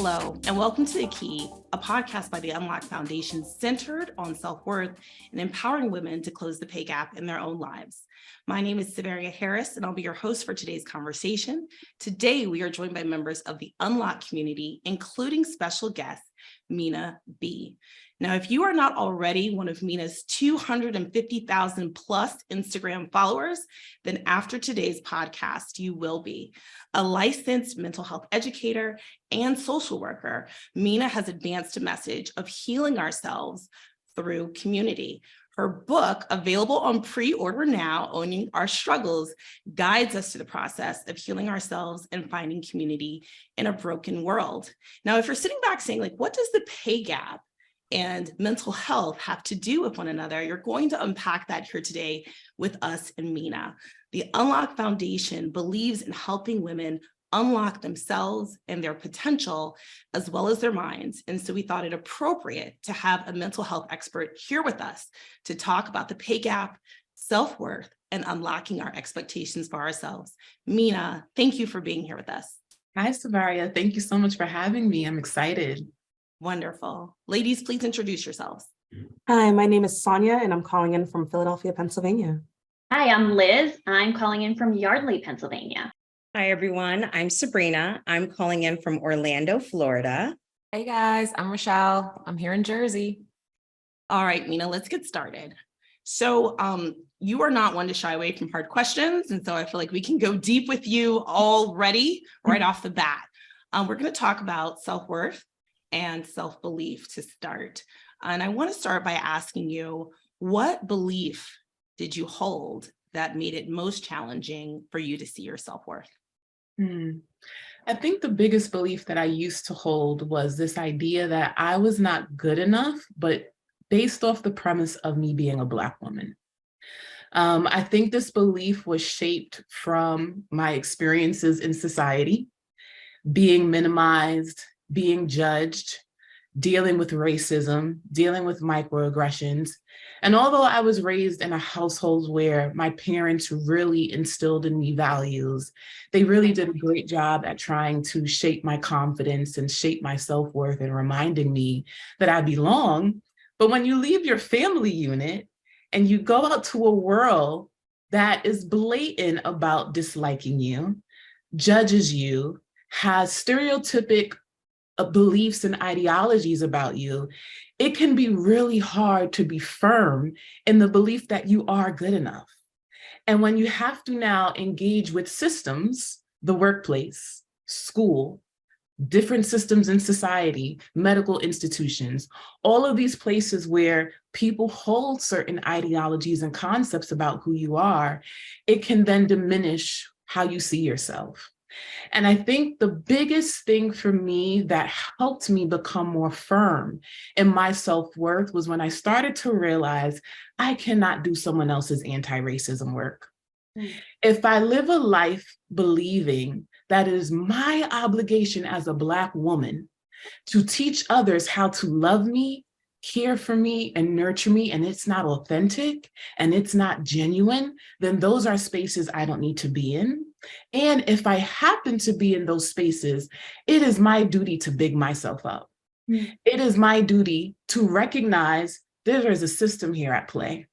Hello, and welcome to The Key, a podcast by the Unlock Foundation centered on self-worth and empowering women to close the pay gap in their own lives. My name is Severia Harris, and I'll be your host for today's conversation. Today, we are joined by members of the Unlock community, including special guest, Minaa B. Now, if you are not already one of Minaa's 250,000 plus Instagram followers, then after today's podcast, you will be. A licensed mental health educator and social worker, Minaa has advanced a message of healing ourselves through community. Her book, available on pre-order now, Owning Our Struggles, guides us to the process of healing ourselves and finding community in a broken world. Now, if you're sitting back saying, like, what does the pay gap and mental health have to do with one another? You're going to unpack that here today with us and Minaa. The Unlock Foundation believes in helping women unlock themselves and their potential, as well as their minds. And so we thought it appropriate to have a mental health expert here with us to talk about the pay gap, self-worth, and unlocking our expectations for ourselves. Minaa, thank you for being here with us. Hi, Savaria. Thank you so much for having me. I'm excited. Wonderful. Ladies, please introduce yourselves. Hi, my name is Sonia, and I'm calling in from Philadelphia, Pennsylvania. Hi, I'm Liz. I'm calling in from Yardley, Pennsylvania. Hi, everyone. I'm Sabrina. I'm calling in from Orlando, Florida. Hey, guys. I'm Rochelle. I'm here in Jersey. All right, Minaa, let's get started. So you are not one to shy away from hard questions. And so I feel like we can go deep with you already right off the bat. We're going to talk about self-worth and self-belief to start. And I want to start by asking you, what belief did you hold that made it most challenging for you to see your self-worth? I think the biggest belief that I used to hold was this idea that I was not good enough, but based off the premise of me being a Black woman. I think this belief was shaped from my experiences in society, being minimized, being judged, dealing with racism, dealing with microaggressions. And although I was raised in a household where my parents really instilled in me values, they really did a great job at trying to shape my confidence and shape my self-worth and reminding me that I belong. But when you leave your family unit and you go out to a world that is blatant about disliking you, judges you, has stereotypic beliefs and ideologies about you, it can be really hard to be firm in the belief that you are good enough. And when you have to now engage with systems, the workplace, school, different systems in society, medical institutions, all of these places where people hold certain ideologies and concepts about who you are, it can then diminish how you see yourself. And I think the biggest thing for me that helped me become more firm in my self-worth was when I started to realize I cannot do someone else's anti-racism work. If I live a life believing that it is my obligation as a Black woman to teach others how to love me, care for me, and nurture me, and it's not authentic and it's not genuine, then those are spaces I don't need to be in. And if I happen to be in those spaces, it is my duty to big myself up. It is my duty to recognize there is a system here at play.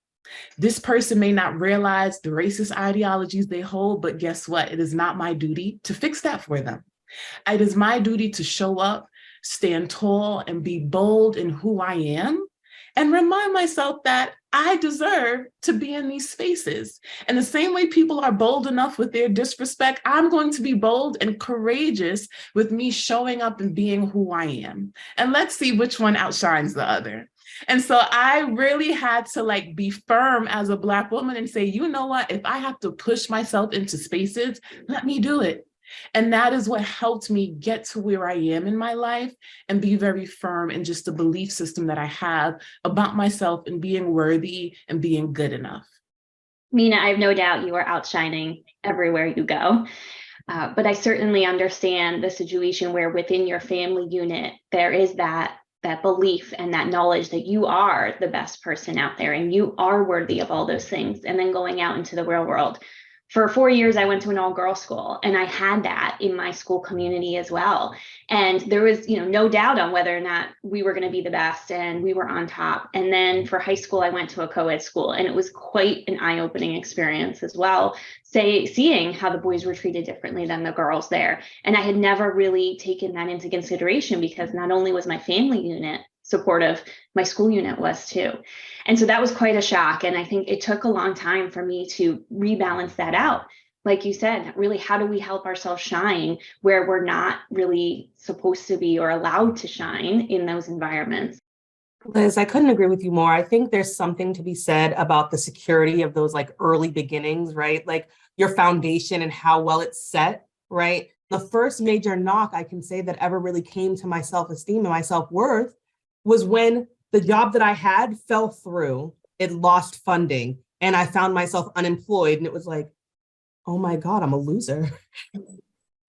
This person may not realize the racist ideologies they hold, but guess what? It is not my duty to fix that for them. It is my duty to show up, stand tall, and be bold in who I am, and remind myself that I deserve to be in these spaces. And the same way people are bold enough with their disrespect, I'm going to be bold and courageous with me showing up and being who I am. And let's see which one outshines the other. And so I really had to be firm as a Black woman and say, you know what, if I have to push myself into spaces, let me do it. And that is what helped me get to where I am in my life and be very firm in just the belief system that I have about myself and being worthy and being good enough. Minaa, I have no doubt you are outshining everywhere you go. But I certainly understand the situation where within your family unit, there is that belief and that knowledge that you are the best person out there and you are worthy of all those things. And then going out into the real world, For 4 years, I went to an all-girls school, and I had that in my school community as well. And there was, no doubt on whether or not we were going to be the best and we were on top. And then for high school, I went to a co-ed school, and it was quite an eye-opening experience as well, seeing how the boys were treated differently than the girls there. And I had never really taken that into consideration because not only was my family unit supportive, my school unit was too. And so that was quite a shock. And I think it took a long time for me to rebalance that out. Like you said, really, how do we help ourselves shine where we're not really supposed to be or allowed to shine in those environments? Liz, I couldn't agree with you more. I think there's something to be said about the security of those like early beginnings, right? Like your foundation and how well it's set, right? The first major knock I can say that ever really came to my self-esteem and my self-worth was when the job that I had fell through, it lost funding, and I found myself unemployed. And it was like, oh my God, I'm a loser.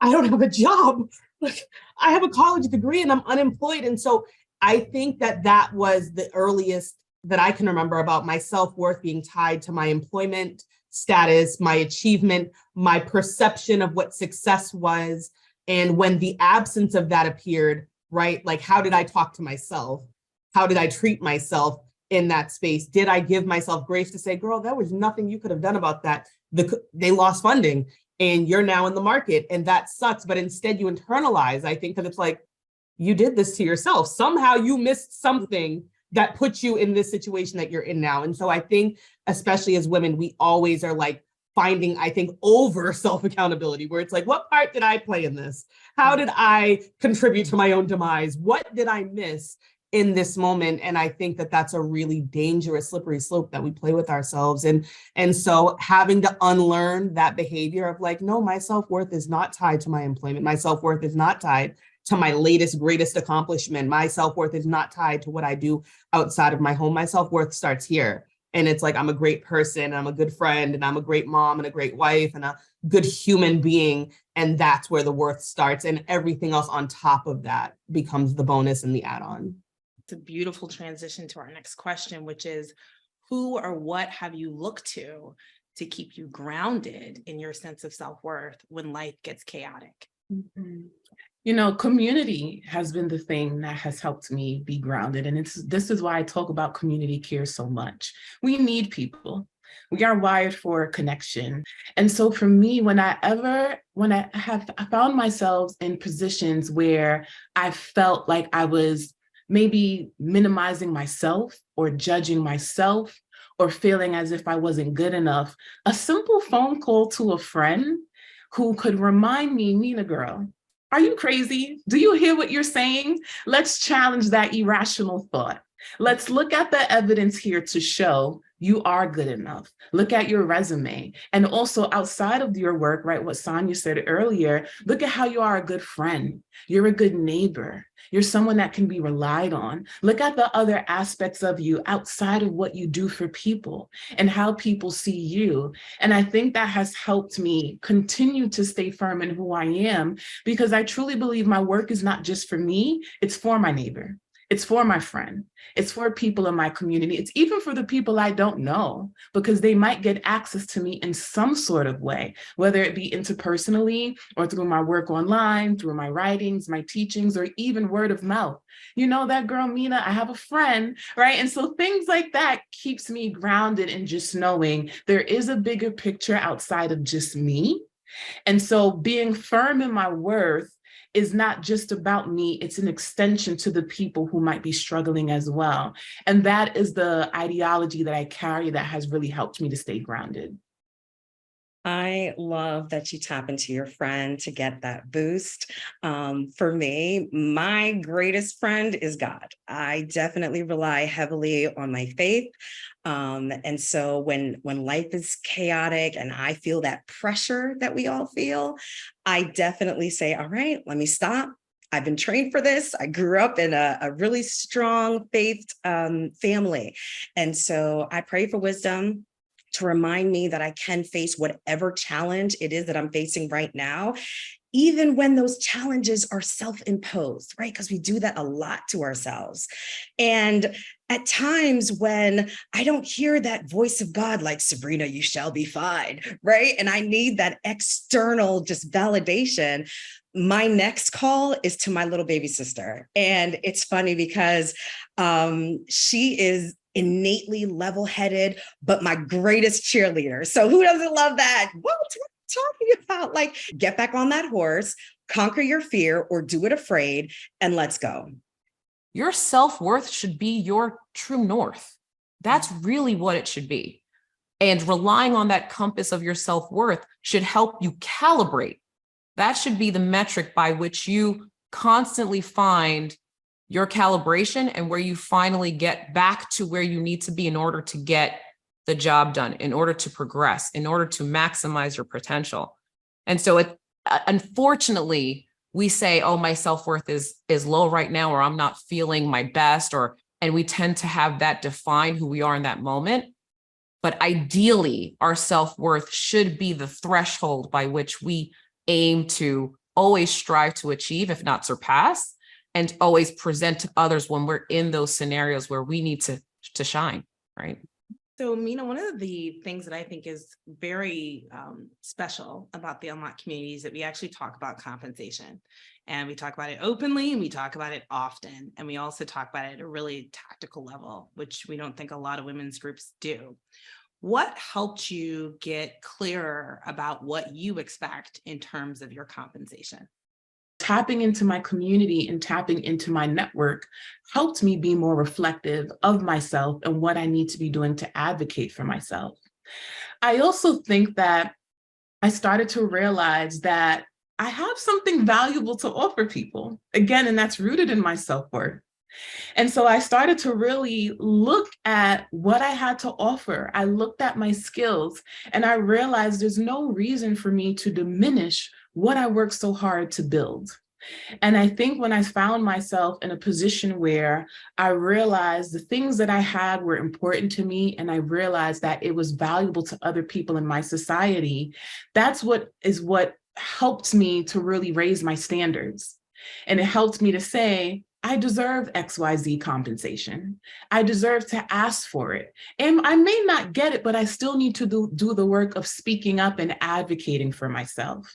I don't have a job. Like, I have a college degree and I'm unemployed. And so I think that was the earliest that I can remember about my self-worth being tied to my employment status, my achievement, my perception of what success was. And when the absence of that appeared, right? Like, how did I talk to myself? How did I treat myself in that space? Did I give myself grace to say, girl, there was nothing you could have done about that? They lost funding and you're now in the market and that sucks. But instead you internalize, I think, that it's like, you did this to yourself. Somehow you missed something that put you in this situation that you're in now. And so I think, especially as women, we always are like finding, I think, over self-accountability, where it's like, what part did I play in this? How did I contribute to my own demise? What did I miss in this moment? And I think that that's a really dangerous, slippery slope that we play with ourselves. And so having to unlearn that behavior of like, no, my self-worth is not tied to my employment. My self-worth is not tied to my latest, greatest accomplishment. My self-worth is not tied to what I do outside of my home. My self-worth starts here. And it's like, I'm a great person, I'm a good friend, and I'm a great mom and a great wife and a good human being. And that's where the worth starts. And everything else on top of that becomes the bonus and the add-on. It's a beautiful transition to our next question, which is, who or what have you looked to keep you grounded in your sense of self-worth when life gets chaotic? Mm-hmm. Community has been the thing that has helped me be grounded. And this is why I talk about community care so much. We need people. We are wired for connection. And so for me, when I found myself in positions where I felt like I was maybe minimizing myself or judging myself or feeling as if I wasn't good enough, a simple phone call to a friend who could remind me, Nina girl, are you crazy? Do you hear what you're saying? Let's challenge that irrational thought. Let's look at the evidence here to show you are good enough. Look at your resume. And also outside of your work, right, what Sonia said earlier, look at how you are a good friend. You're a good neighbor. You're someone that can be relied on. Look at the other aspects of you outside of what you do for people and how people see you. And I think that has helped me continue to stay firm in who I am, because I truly believe my work is not just for me, it's for my neighbor. It's for my friend. It's for people in my community. It's even for the people I don't know, because they might get access to me in some sort of way, whether it be interpersonally or through my work online, through my writings, my teachings, or even word of mouth. You know that girl, Mina, I have a friend, right? And so things like that keeps me grounded in just knowing there is a bigger picture outside of just me. And so being firm in my worth is not just about me, it's an extension to the people who might be struggling as well. And that is the ideology that I carry that has really helped me to stay grounded. I love that you tap into your friend to get that boost. For me, my greatest friend is God. I definitely rely heavily on my faith. And so when life is chaotic and I feel that pressure that we all feel, I definitely say, all right, let me stop. I've been trained for this. I grew up in a really strong faith family. And so I pray for wisdom. to remind me that I can face whatever challenge it is that I'm facing right now, even when those challenges are self-imposed, right? Because we do that a lot to ourselves. And at times when I don't hear that voice of God, like, Sabrina, you shall be fine, right? And I need that external just validation. My next call is to my little baby sister. And it's funny because she is innately level-headed, but my greatest cheerleader. So who doesn't love that? What talking about? Like, get back on that horse, conquer your fear, or do it afraid, and let's go. Your self-worth should be your true north. That's really what it should be. And relying on that compass of your self-worth should help you calibrate. That should be the metric by which you constantly find your calibration and where you finally get back to where you need to be in order to get the job done, in order to progress, in order to maximize your potential. And so unfortunately, we say, oh, my self-worth is low right now, or I'm not feeling my best, and we tend to have that define who we are in that moment. But ideally, our self-worth should be the threshold by which we aim to always strive to achieve, if not surpass, and always present to others when we're in those scenarios where we need to shine, right? So, Minaa, one of the things that I think is very special about the Unlock community is that we actually talk about compensation, and we talk about it openly, and we talk about it often, and we also talk about it at a really tactical level, which we don't think a lot of women's groups do. What helped you get clearer about what you expect in terms of your compensation? Tapping into my community and tapping into my network helped me be more reflective of myself and what I need to be doing to advocate for myself. I also think that I started to realize that I have something valuable to offer people, again, and that's rooted in my self-worth. And so I started to really look at what I had to offer. I looked at my skills, and I realized there's no reason for me to diminish what I worked so hard to build. And I think when I found myself in a position where I realized the things that I had were important to me, and I realized that it was valuable to other people in my society, that's what helped me to really raise my standards. And it helped me to say, I deserve XYZ compensation. I deserve to ask for it. And I may not get it, but I still need to do the work of speaking up and advocating for myself.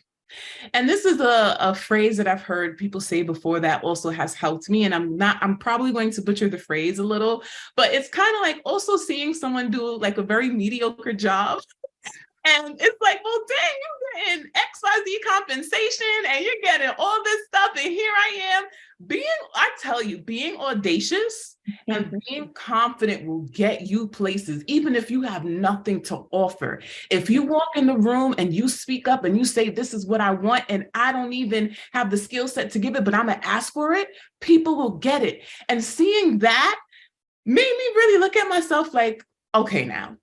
And this is a phrase that I've heard people say before that also has helped me. And I'm probably going to butcher the phrase a little, but it's kind of like also seeing someone do like a very mediocre job. And it's like, well, dang, you're getting XYZ compensation and you're getting all this stuff. And here I am being audacious and being confident will get you places, even if you have nothing to offer. If you walk in the room and you speak up and you say, this is what I want, and I don't even have the skill set to give it, but I'm gonna ask for it, people will get it. And seeing that made me really look at myself like, okay, now,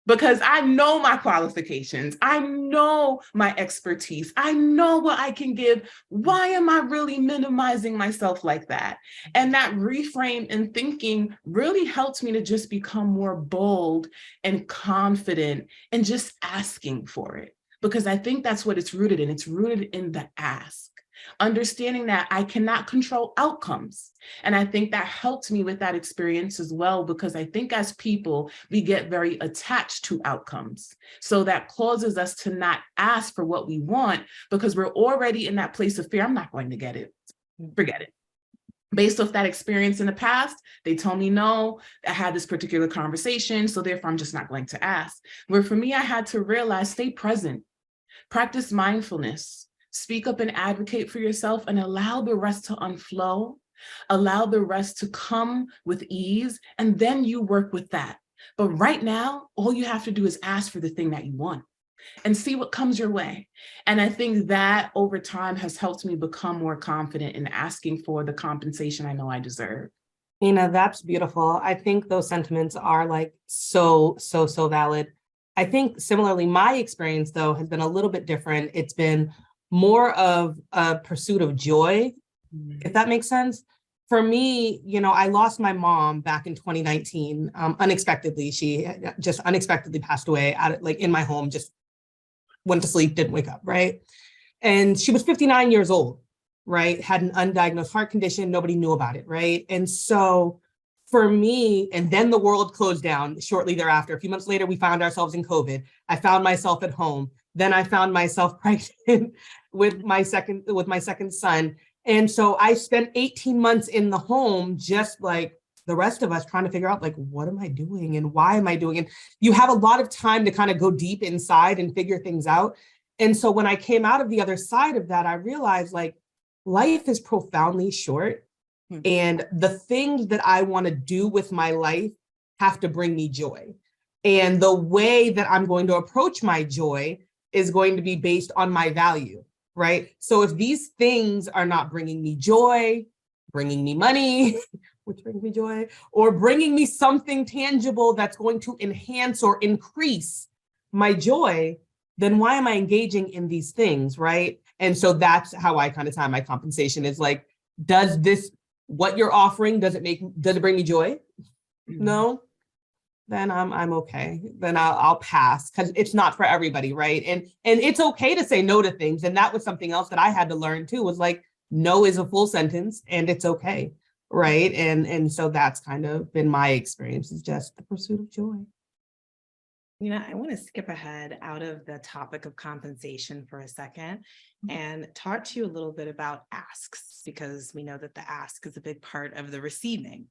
because I know my qualifications, I know my expertise, I know what I can give. Why am I really minimizing myself like that? And that reframe in thinking really helped me to just become more bold and confident and just asking for it. Because I think that's what it's rooted in. It's rooted in the ask. Understanding that I cannot control outcomes. And I think that helped me with that experience as well, because I think as people, we get very attached to outcomes. So that causes us to not ask for what we want because we're already in that place of fear. I'm not going to get it. Forget it. Based off that experience in the past, they told me no, I had this particular conversation, so therefore I'm just not going to ask. Where for me, I had to realize, stay present, practice mindfulness, speak up and advocate for yourself, and allow the rest to unflow, allow the rest to come with ease, and then you work with that. But right now, all you have to do is ask for the thing that you want and see what comes your way. And I think that over time has helped me become more confident in asking for the compensation I know I deserve. Minaa, that's beautiful. I think those sentiments are like so valid. I think similarly, my experience though has been a little bit different. It's been more of a pursuit of joy, if that makes sense. for me, I lost my mom back in 2019, unexpectedly. She just unexpectedly passed away in my home, just went to sleep, didn't wake up, right? And she was 59 years old, right? Had an undiagnosed heart condition. Nobody knew about it, right? And so for me, and then the world closed down shortly thereafter. A few months later, we found ourselves in COVID. I found myself at home. Then I found myself pregnant with my second son. And so I spent 18 months in the home, just like the rest of us, trying to figure out, like, what am I doing and why am I doing it? You have a lot of time to kind of go deep inside and figure things out. And so when I came out of the other side of that, I realized, like, life is profoundly short. And the things that I want to do with my life have to bring me joy. And the way that I'm going to approach my joy is going to be based on my value, right? So if these things are not bringing me joy, bringing me money, which brings me joy, or bringing me something tangible that's going to enhance or increase my joy, then why am I engaging in these things, right? And so that's how I kind of tie my compensation, is like, does this, what you're offering, does it bring me joy? No, then I'm okay. Then I'll pass, because it's not for everybody, right? And it's okay to say no to things. And that was something else that I had to learn too, was like, no is a full sentence and it's okay, right? And so that's kind of been my experience, is just the pursuit of joy. I want to skip ahead out of the topic of compensation for a second and talk to you a little bit about asks, because we know that the ask is a big part of the receiving.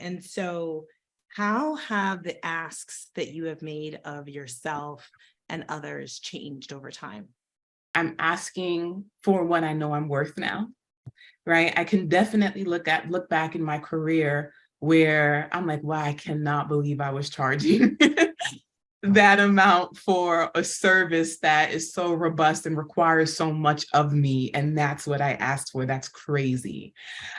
And so how have the asks that you have made of yourself and others changed over time? I'm asking for what I know I'm worth now, right? I can definitely look back in my career where I'm like, wow, I cannot believe I was charging that amount for a service that is so robust and requires so much of me. And that's what I asked for. That's crazy.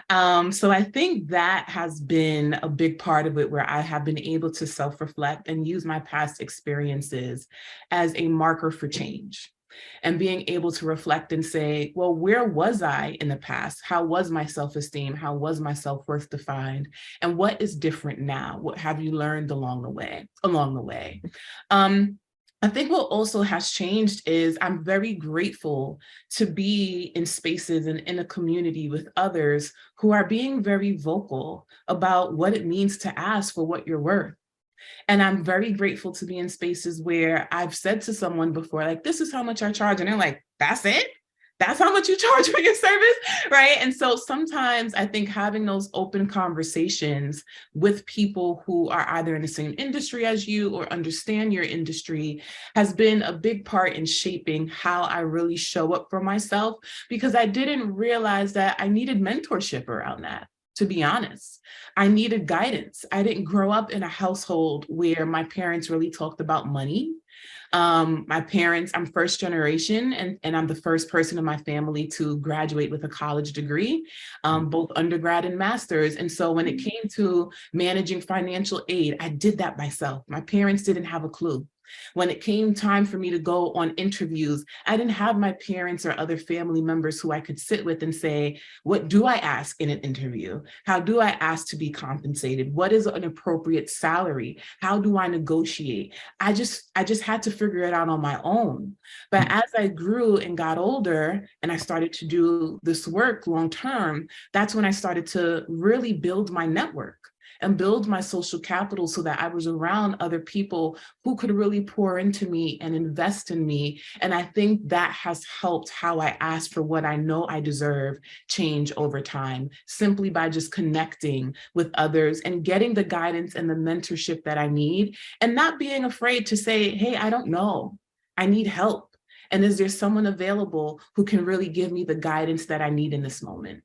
So I think that has been a big part of it, where I have been able to self-reflect and use my past experiences as a marker for change. And being able to reflect and say, well, where was I in the past? How was my self-esteem? How was my self-worth defined? And what is different now? What have you learned along the way? I think what also has changed is I'm very grateful to be in spaces and in a community with others who are being very vocal about what it means to ask for what you're worth. And I'm very grateful to be in spaces where I've said to someone before, like, this is how much I charge. And they're like, that's it? That's how much you charge for your service, right? And so sometimes I think having those open conversations with people who are either in the same industry as you or understand your industry has been a big part in shaping how I really show up for myself, because I didn't realize that I needed mentorship around that. To be honest, I needed guidance. I didn't grow up in a household where my parents really talked about money. My parents, I'm first generation, and I'm the first person in my family to graduate with a college degree, both undergrad and master's. And so when it came to managing financial aid, I did that myself. My parents didn't have a clue. When it came time for me to go on interviews, I didn't have my parents or other family members who I could sit with and say, what do I ask in an interview? How do I ask to be compensated? What is an appropriate salary? How do I negotiate? I just had to figure it out on my own. But as I grew and got older and I started to do this work long term, that's when I started to really build my network and build my social capital, so that I was around other people who could really pour into me and invest in me. And I think that has helped how I ask for what I know I deserve change over time, simply by just connecting with others and getting the guidance and the mentorship that I need, and not being afraid to say, hey, I don't know, I need help. And is there someone available who can really give me the guidance that I need in this moment?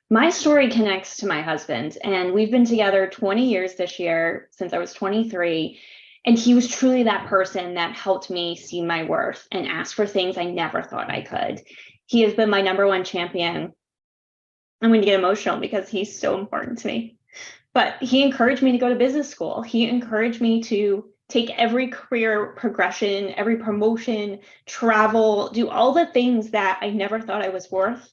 My story connects to my husband, and we've been together 20 years this year, since I was 23. And he was truly that person that helped me see my worth and ask for things I never thought I could. He has been my number one champion. I'm going to get emotional because he's so important to me. But he encouraged me to go to business school. He encouraged me to take every career progression, every promotion, travel, do all the things that I never thought I was worth.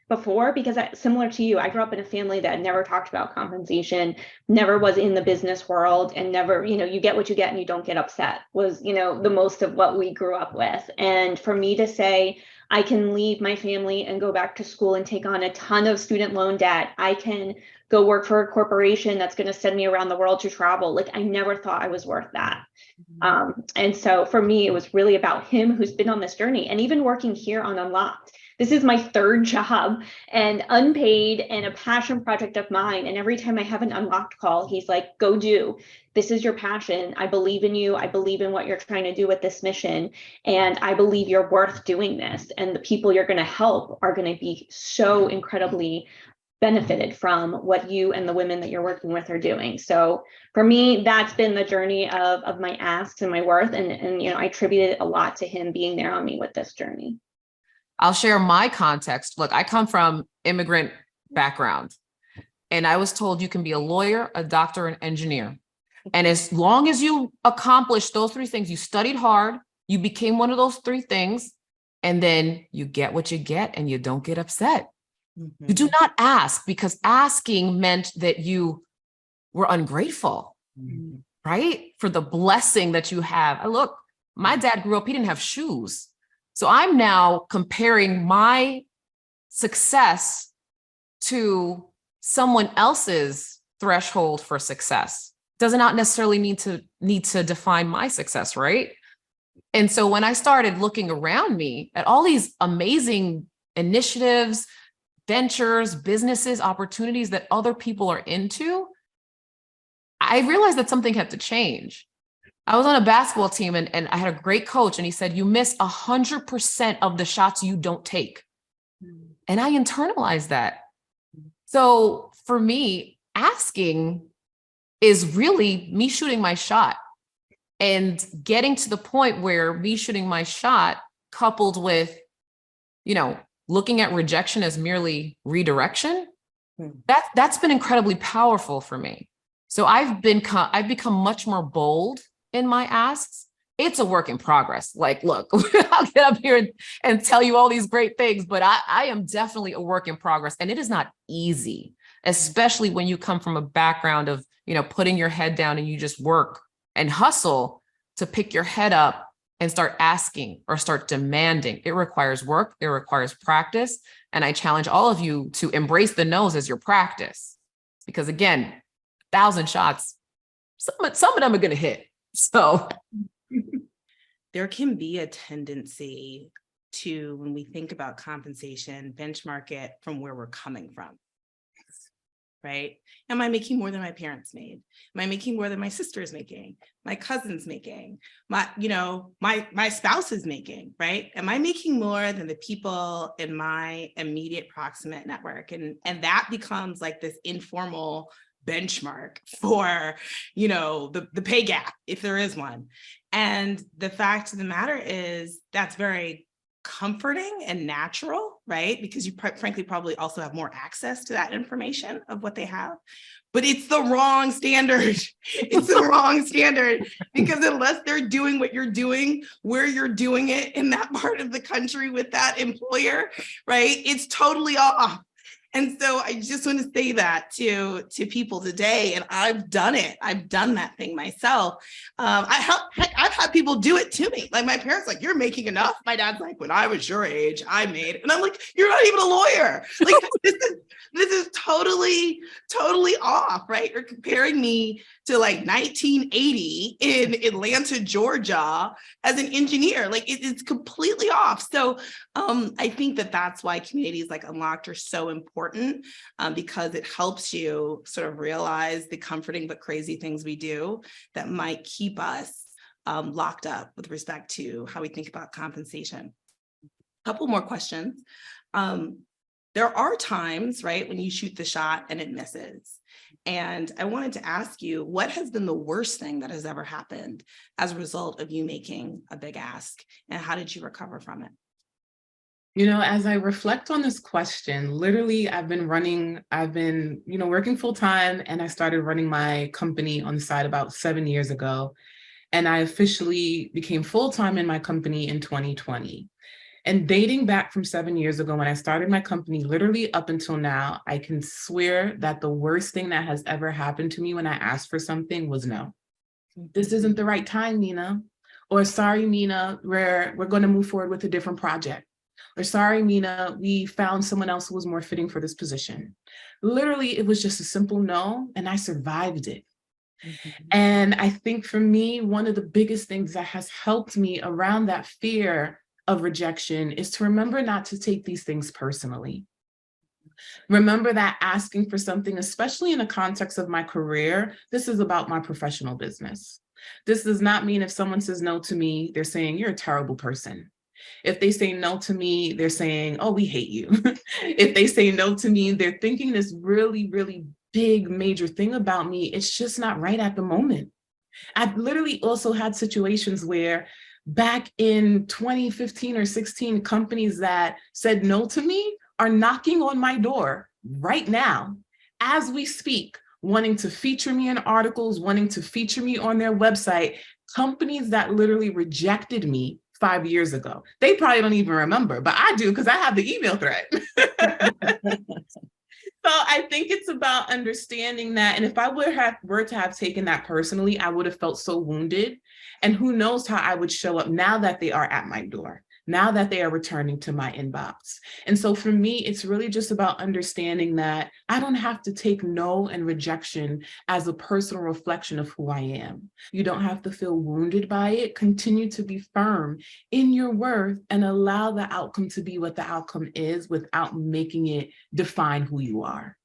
before, because similar to you, I grew up in a family that never talked about compensation, never was in the business world, and never, you get what you get and you don't get upset was, the most of what we grew up with. And for me to say, I can leave my family and go back to school and take on a ton of student loan debt. I can go work for a corporation that's going to send me around the world to travel. Like, I never thought I was worth that. And so for me, it was really about him, who's been on this journey, and even working here on Unlocked. This is my third job and unpaid and a passion project of mine. And every time I have an Unlocked call, he's like, go do. This is your passion. I believe in you. I believe in what you're trying to do with this mission. And I believe you're worth doing this. And the people you're going to help are going to be so incredibly benefited from what you and the women that you're working with are doing. So for me, that's been the journey of my asks and my worth. And I attribute it a lot to him being there on me with this journey. I'll share my context. Look, I come from immigrant background, and I was told you can be a lawyer, a doctor, an engineer. And as long as you accomplish those three things, you studied hard, you became one of those three things, and then you get what you get and you don't get upset. Mhm. You do not ask, because asking meant that you were ungrateful, right? For the blessing that you have. Look, my dad grew up, he didn't have shoes. So I'm now comparing my success to someone else's threshold for success. Does not necessarily need to define my success, right? And so when I started looking around me at all these amazing initiatives, ventures, businesses, opportunities that other people are into, I realized that something had to change. I was on a basketball team and I had a great coach, and he said, you miss 100% of the shots you don't take. And I internalized that. So for me, asking is really me shooting my shot and getting to the point where me shooting my shot coupled with, looking at rejection as merely redirection, that's been incredibly powerful for me. So I've become much more bold in my asks. It's a work in progress. Like, look, I'll get up here and tell you all these great things, but I am definitely a work in progress. And it is not easy, especially when you come from a background of, putting your head down and you just work and hustle to pick your head up and start asking or start demanding. It requires work. It requires practice. And I challenge all of you to embrace the no's as your practice, because again, 1,000 shots, some of them are going to hit. So there can be a tendency to, when we think about compensation, benchmark it from where we're coming from, right? Am I making more than my parents made? Am I making more than my sister's making? My cousin's making? My spouse is making, right? Am I making more than the people in my immediate proximate network? And that becomes like this informal benchmark for, the pay gap, if there is one. And the fact of the matter is that's very comforting and natural, right? Because you frankly probably also have more access to that information of what they have. But it's the wrong standard. It's the wrong standard, because unless they're doing what you're doing, where you're doing it in that part of the country with that employer, right? It's totally off. And so I just want to say that to people today, and I've done it. I've done that thing myself. I've had people do it to me. Like my parents, like, you're making enough. My dad's like, when I was your age, I made it. And I'm like, you're not even a lawyer. Like this is totally off, right? You're comparing me to like 1980 in Atlanta, Georgia as an engineer. Like it's completely off. So I think that's why communities like Unlocked are so important, because it helps you sort of realize the comforting but crazy things we do that might keep us locked up with respect to how we think about compensation. A couple more questions. There are times, right, when you shoot the shot and it misses. And I wanted to ask you, what has been the worst thing that has ever happened as a result of you making a big ask? And how did you recover from it? As I reflect on this question, literally, I've been working full time, and I started running my company on the side about 7 years ago. And I officially became full time in my company in 2020. And dating back from 7 years ago when I started my company, literally up until now, I can swear that the worst thing that has ever happened to me when I asked for something was no. This isn't the right time, Minaa. Or sorry, Minaa, we're going to move forward with a different project. Or sorry, Minaa, we found someone else who was more fitting for this position. Literally, it was just a simple no, and I survived it. And I think for me, one of the biggest things that has helped me around that fear of rejection is to remember not to take these things personally. Remember that asking for something, especially in the context of my career, this is about my professional business. This does not mean if someone says no to me, they're saying you're a terrible person. If they say no to me, they're saying, oh, we hate you. If they say no to me, they're thinking this really, really big, major thing about me. It's just not right at the moment. I've literally also had situations where back in 2015 or 16, companies that said no to me are knocking on my door right now, as we speak, wanting to feature me in articles, wanting to feature me on their website, companies that literally rejected me 5 years ago. They probably don't even remember, but I do because I have the email thread. So I think it's about understanding that. And if I were to have taken that personally, I would have felt so wounded. And who knows how I would show up now that they are at my door, now that they are returning to my inbox. And so for me, it's really just about understanding that I don't have to take no and rejection as a personal reflection of who I am. You don't have to feel wounded by it. Continue to be firm in your worth and allow the outcome to be what the outcome is without making it define who you are.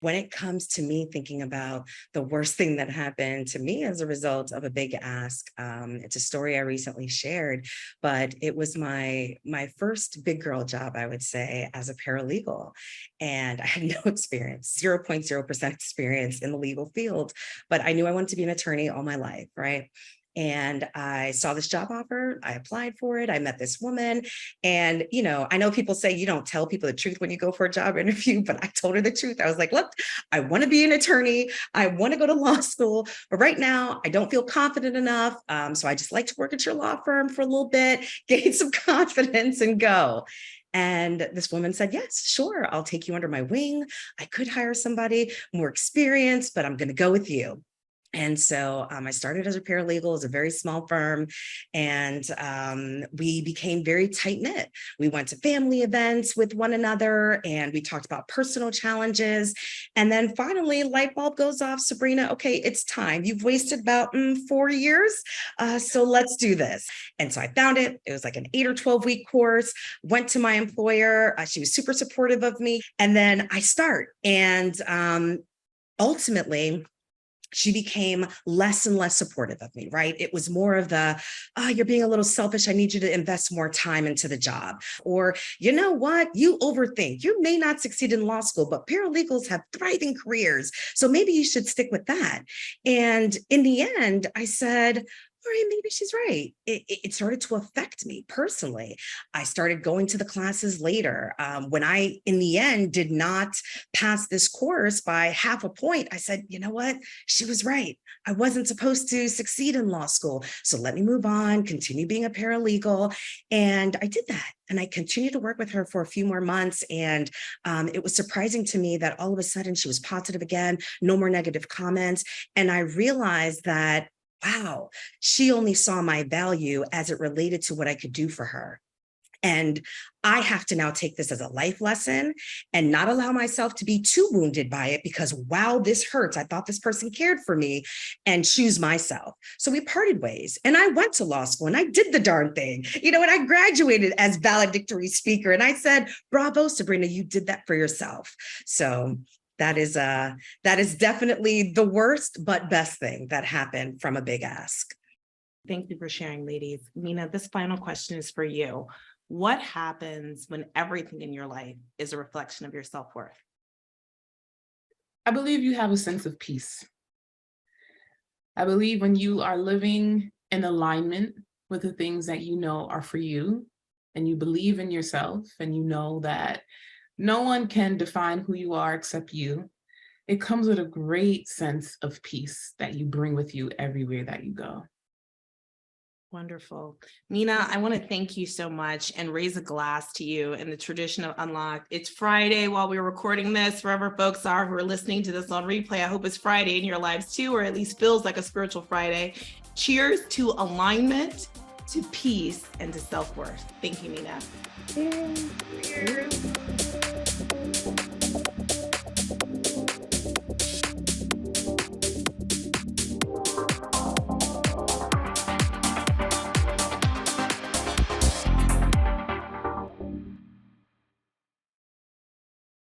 When it comes to me thinking about the worst thing that happened to me as a result of a big ask, it's a story I recently shared, but it was my first big girl job, I would say, as a paralegal. And I had no experience, 0.0% experience in the legal field, but I knew I wanted to be an attorney all my life, right? And I saw this job offer, I applied for it, I met this woman. And, I know people say you don't tell people the truth when you go for a job interview, but I told her the truth. I was like, look, I want to be an attorney. I want to go to law school, but right now I don't feel confident enough. So I just like to work at your law firm for a little bit, gain some confidence and go. And this woman said, yes, sure, I'll take you under my wing. I could hire somebody more experienced, but I'm going to go with you. And so I started as a paralegal, as a very small firm, and we became very tight knit. We went to family events with one another, and we talked about personal challenges. And then finally, light bulb goes off. Sabrina, okay, it's time. You've wasted about 4 years, so let's do this. And so I found it. It was like an 8 or 12-week course. Went to my employer. She was super supportive of me, and then I start. And ultimately, she became less and less supportive of me, right? It was more of the, you're being a little selfish. I need you to invest more time into the job. Or, you know what? You overthink. You may not succeed in law school, but paralegals have thriving careers. So maybe you should stick with that. And in the end, I said, all right, maybe she's right. It started to affect me personally. I started going to the classes later. When I, in the end, did not pass this course by half a point, I said, you know what? She was right. I wasn't supposed to succeed in law school. So let me move on, continue being a paralegal. And I did that. And I continued to work with her for a few more months. And it was surprising to me that all of a sudden she was positive again, no more negative comments. And I realized that, wow, she only saw my value as it related to what I could do for her. And I have to now take this as a life lesson and not allow myself to be too wounded by it because, wow, this hurts. I thought this person cared for me, and choose myself. So we parted ways, and I went to law school and I did the darn thing, and I graduated as valedictory speaker. And I said, bravo, Sabrina, you did that for yourself. So that is definitely the worst but best thing that happened from a big ask. Thank you for sharing, ladies. Minaa, this final question is for you. What happens when everything in your life is a reflection of your self-worth? I believe you have a sense of peace. I believe when you are living in alignment with the things that you know are for you, and you believe in yourself, and you know that no one can define who you are except you, it comes with a great sense of peace that you bring with you everywhere that you go. Wonderful. Minaa, I want to thank you so much and raise a glass to you in the tradition of Unlocked. It's Friday while we're recording this. Wherever folks are who are listening to this on replay, I hope it's Friday in your lives too, or at least feels like a spiritual Friday. Cheers to alignment, to peace, and to self-worth. Thank you, Minaa. Cheers.